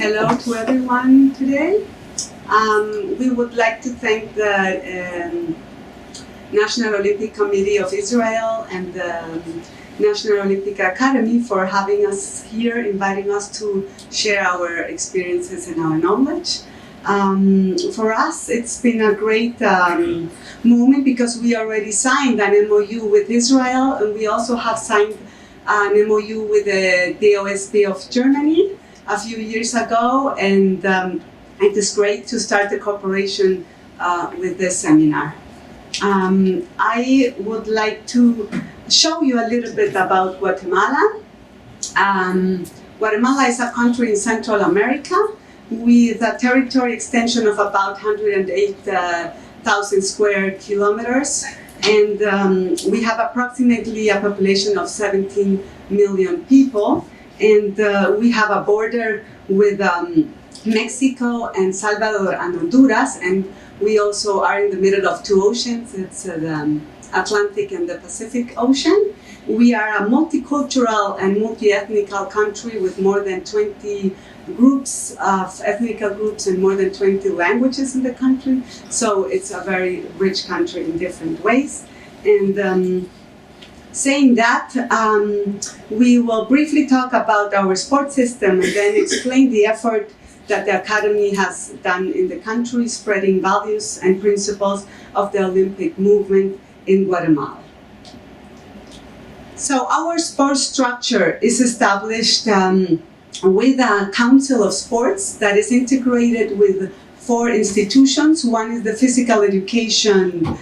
Hello to everyone today. We would like to thank the National Olympic Committee of Israel and the National Olympic Academy for having us here, inviting us to share our experiences and our knowledge. For us, it's been a great moment because we already signed an MOU with Israel, and we also have signed an MOU with the DOSB of Germany a few years ago, and it is great to start the cooperation with this seminar. I would like to show you a little bit about Guatemala. Guatemala is a country in Central America with a territory extension of about 108,000 square kilometers, and we have approximately a population of 17 million people, and we have a border with Mexico and Salvador and Honduras, and we also are in the middle of two oceans. It's the Atlantic and the Pacific Ocean. We are a multicultural and multi-ethnic country with more than 20 groups of ethnic groups and more than 20 languages in the country. So it's a very rich country in different ways. And saying that, we will briefly talk about our sports system and then explain the effort that the Academy has done in the country, spreading values and principles of the Olympic movement in Guatemala. So our sports structure is established with a Council of Sports that is integrated with 4 institutions. One is the Physical Education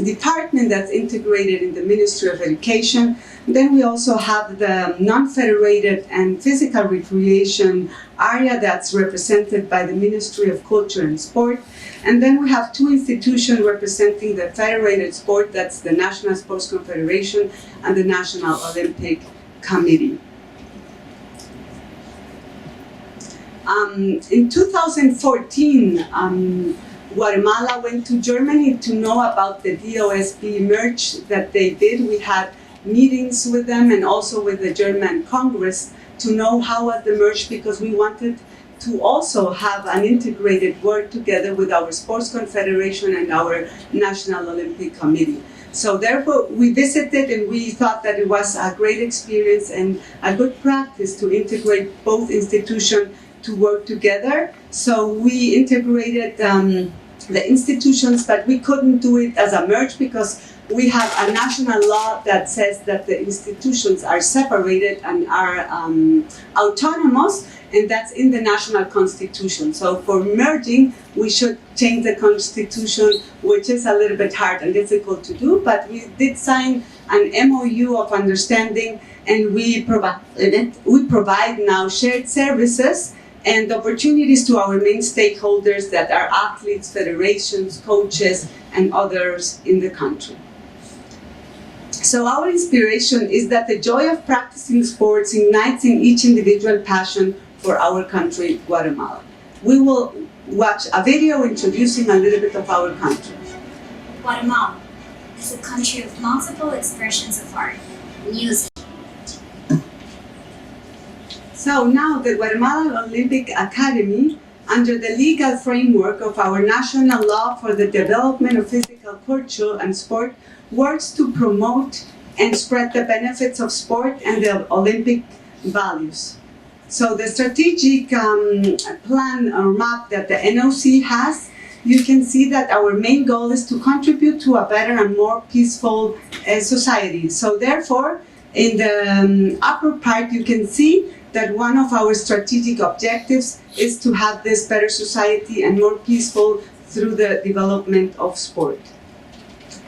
department that's integrated in the Ministry of Education. Then we also have the non-federated and physical recreation area that's represented by the Ministry of Culture and Sport. And then we have 2 institutions representing the federated sport, that's the National Sports Confederation and the National Olympic Committee. In 2014, Guatemala went to Germany to know about the DOSB merge that they did. We had meetings with them and also with the German Congress to know how was the merge, because we wanted to also have an integrated work together with our Sports Confederation and our National Olympic Committee. So therefore, we visited and we thought that it was a great experience and a good practice to integrate both institutions to work together. So we integrated the institutions, but we couldn't do it as a merge because we have a national law that says that the institutions are separated and are autonomous, and that's in the national constitution. So for merging, we should change the constitution, which is a little bit hard and difficult to do, but we did sign an MOU of understanding, and we provide now shared services and opportunities to our main stakeholders that are athletes, federations, coaches, and others in the country. So our inspiration is that the joy of practicing sports ignites in each individual passion for our country, Guatemala. We will watch a video introducing a little bit of our country. Guatemala is a country of multiple expressions of art, music. So now the Guatemala Olympic Academy, under the legal framework of our national law for the development of physical culture and sport, works to promote and spread the benefits of sport and the Olympic values. So the strategic plan or map that the NOC has, you can see that our main goal is to contribute to a better and more peaceful society. So therefore, in the upper part, you can see that one of our strategic objectives is to have this better society and more peaceful through the development of sport.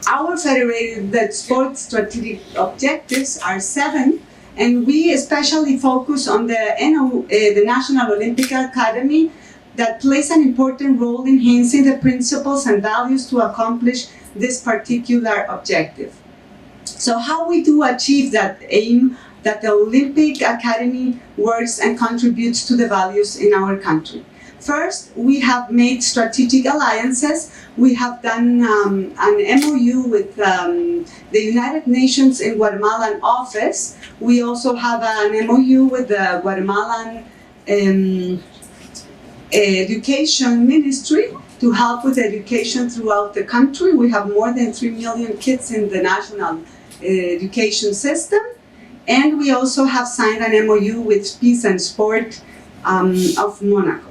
Our federated sports strategic objectives are 7, and we especially focus on the National Olympic Academy that plays an important role in enhancing the principles and values to accomplish this particular objective. So how we do achieve that aim, that the Olympic Academy works and contributes to the values in our country. First, we have made strategic alliances. We have done an MOU with the United Nations in Guatemalan office. We also have an MOU with the Guatemalan education ministry to help with education throughout the country. We have more than 3 million kids in the national education system. And we also have signed an MOU with Peace and Sport of Monaco.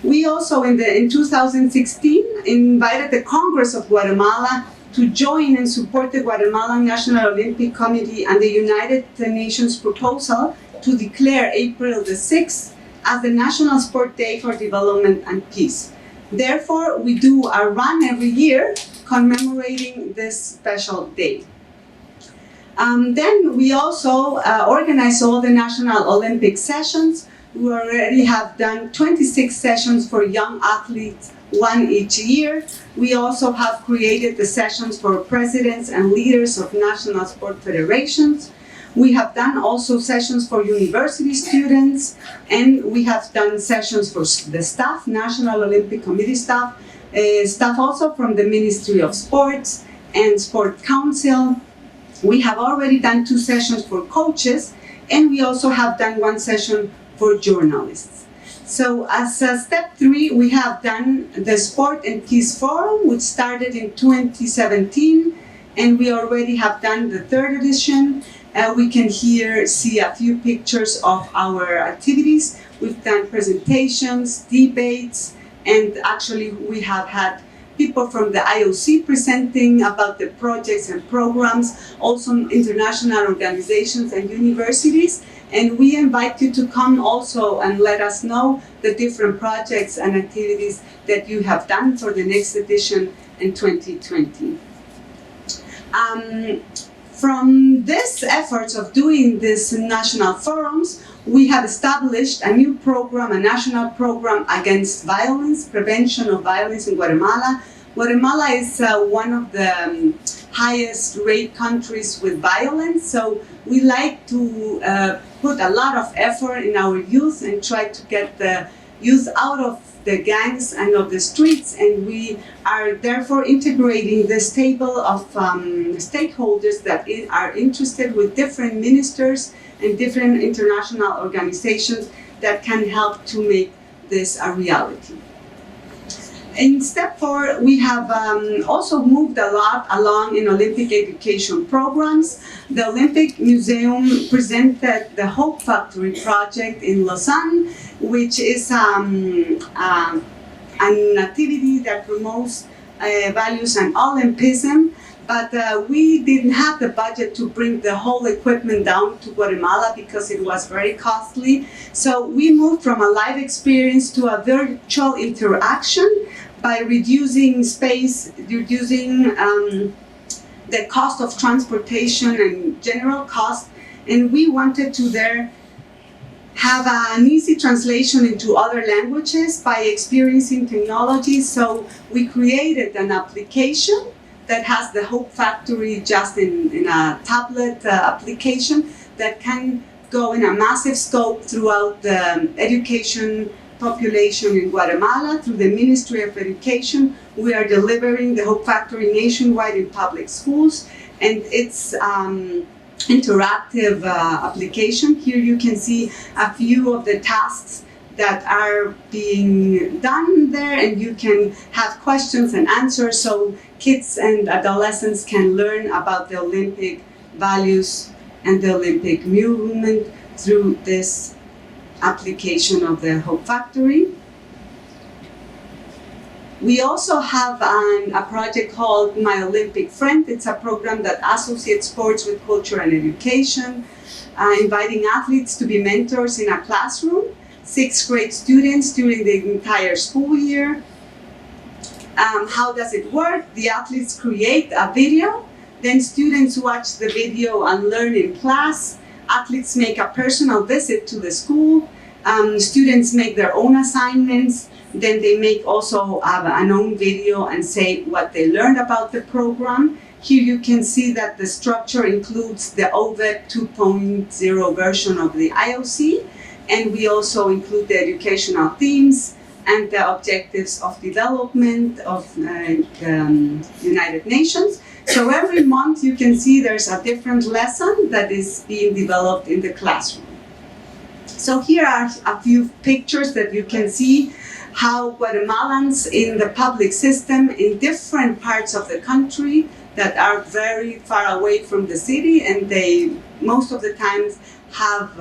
We also, in 2016, invited the Congress of Guatemala to join and support the Guatemalan National Olympic Committee and the United Nations proposal to declare April the 6th as the National Sport Day for Development and Peace. Therefore, we do a run every year commemorating this special day. Then we also organize all the National Olympic sessions. We already have done 26 sessions for young athletes, one each year. We also have created the sessions for presidents and leaders of national sport federations. We have done also sessions for university students, and we have done sessions for the staff, National Olympic Committee staff, staff also from the Ministry of Sports and Sport Council. We have already done 2 sessions for coaches, and we also have done 1 session for journalists. So as step 3, we have done the Sport and Peace Forum, which started in 2017, and we already have done the 3rd edition. We can here see a few pictures of our activities. We've done presentations, debates, and actually we have had people from the IOC presenting about the projects and programs, also international organizations and universities. And we invite you to come also and let us know the different projects and activities that you have done for the next edition in 2020. From this efforts of doing these national forums, we have established a new program, a national program against violence, prevention of violence in Guatemala. Guatemala is one of the highest rate countries with violence, so we like to put a lot of effort in our youth and try to get the youth out of the gangs and of the streets, and we are therefore integrating this table of stakeholders that are interested with different ministers and different international organizations that can help to make this a reality. In step 4, we have also moved a lot along in Olympic education programs. The Olympic Museum presented the Hope Factory project in Lausanne, which is an activity that promotes values and Olympism. But we didn't have the budget to bring the whole equipment down to Guatemala because it was very costly. So we moved from a live experience to a virtual interaction by reducing space, reducing the cost of transportation and general cost. And we wanted to there have an easy translation into other languages by experiencing technology. So we created an application that has the Hope Factory just in a tablet application that can go in a massive scope throughout the education population in Guatemala. Through the Ministry of Education, we are delivering the Hope Factory nationwide in public schools, and it's interactive application. Here you can see a few of the tasks that are being done there, and you can have questions and answers so kids and adolescents can learn about the Olympic values and the Olympic movement through this application of the Hope Factory. We also have a project called My Olympic Friend. It's a program that associates sports with culture and education, inviting athletes to be mentors in a classroom. 6th grade students during the entire school year. How does it work? The athletes create a video, then students watch the video and learn in class. Athletes make a personal visit to the school. Students make their own assignments. Then they make also an own video and say what they learned about the program. Here you can see that the structure includes the OVEC 2.0 version of the IOC. And we also include the educational themes and the objectives of development of the United Nations. So every month you can see there's a different lesson that is being developed in the classroom. So here are a few pictures that you can see how Guatemalans in the public system in different parts of the country that are very far away from the city, and they most of the times have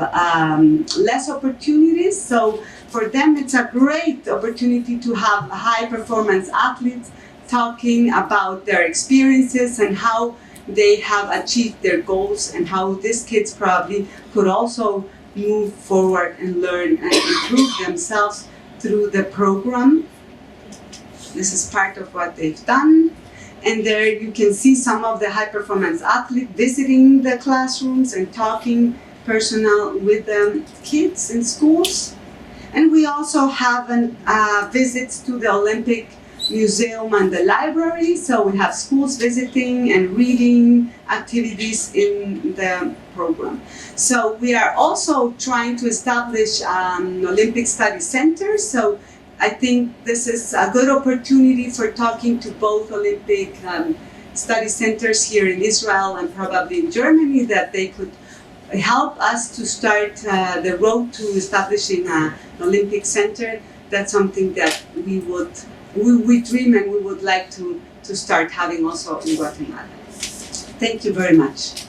less opportunities. So for them, it's a great opportunity to have high performance athletes talking about their experiences and how they have achieved their goals, and how these kids probably could also move forward and learn and improve themselves through the program. This is part of what they've done. And there you can see some of the high performance athletes visiting the classrooms and talking personal with the kids in schools. And we also have visits to the Olympic Museum and the library. So we have schools visiting and reading activities in the program. So we are also trying to establish an Olympic Study Center. So I think this is a good opportunity for talking to both Olympic study centers here in Israel and probably in Germany, that they could help us to start the road to establishing an Olympic Center. That's something that we dream and we would like to start having also in Guatemala. Thank you very much.